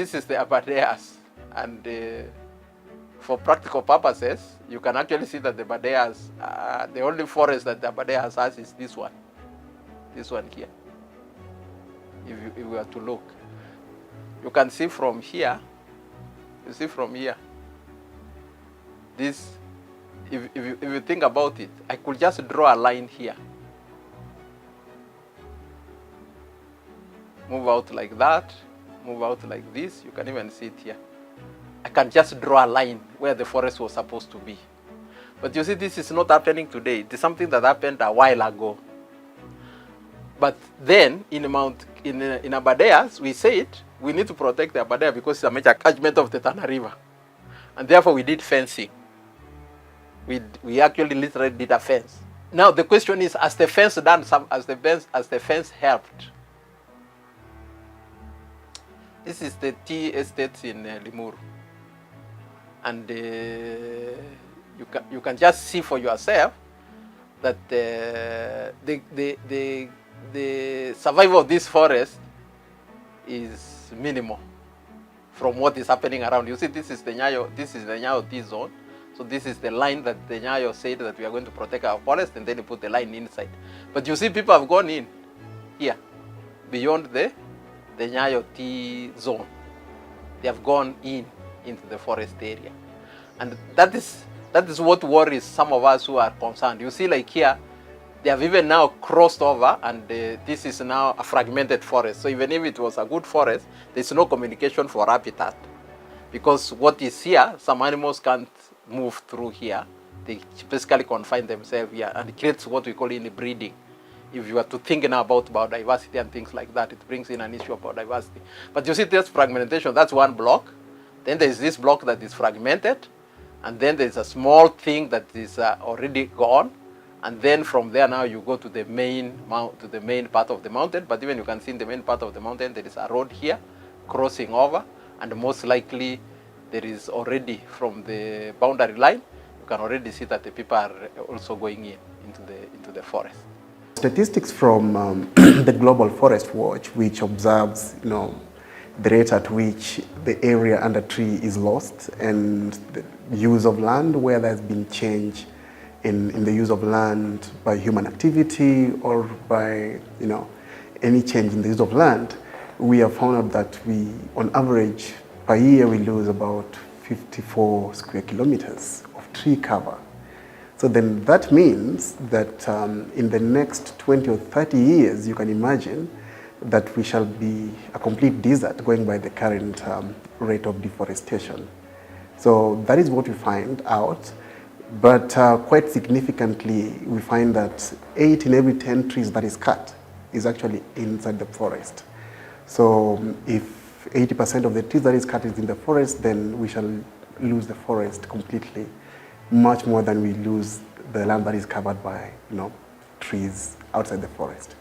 this is the Aberdares, and for practical purposes, you can actually see that the Aberdares, the only forest that the Aberdares has is this one here. If you were to look, you can see from here. You see from here. This, if you think about it, I could just draw a line here. Move out like that, move out like this. You can even see it here. I can just draw a line where the forest was supposed to be. But you see, this is not happening today. It is something that happened a while ago. But then, in Aberdares, we said we need to protect the Aberdare because it's a major catchment of the Tana River. And therefore, we did fencing. We actually literally did a fence. Now, the question is, has the fence done some, has the fence helped? This is the tea estates in Limuru. And you can just see for yourself that the survival of this forest is minimal from what is happening around. You see, this is the Nyayo T zone. So this is the line that the Nyayo said that we are going to protect our forest, and then you put the line inside. But you see, people have gone in here, beyond the Nyayo T zone. They have gone into the forest area. And that is what worries some of us who are concerned. You see, like here, they have even now crossed over, and this is now a fragmented forest. So even if it was a good forest, there's no communication for habitat. Because what is here, some animals can't move through here. They basically confine themselves here, and it creates what we call inbreeding. If you are to think now about biodiversity and things like that, it brings in an issue about diversity. But you see, there's fragmentation. That's one block. Then there's this block that is fragmented, and then there's a small thing that is already gone. And then from there now you go to the main part of the mountain. But even you can see in the main part of the mountain there is a road here crossing over, and most likely there is already from the boundary line, you can already see that the people are also going into the forest. Statistics from the Global Forest Watch, which observes, the rate at which the area under tree is lost and the use of land, where there's been change in the use of land by human activity or by any change in the use of land, we have found out that on average per year we lose about 54 square kilometers of tree cover. So then that means that in the next 20 or 30 years, you can imagine that we shall be a complete desert going by the current rate of deforestation. So that is what we find out. But quite significantly, we find that 8 in every 10 trees that is cut is actually inside the forest. So if 80% of the trees that is cut is in the forest, then we shall lose the forest completely, much more than we lose the land that is covered by trees outside the forest.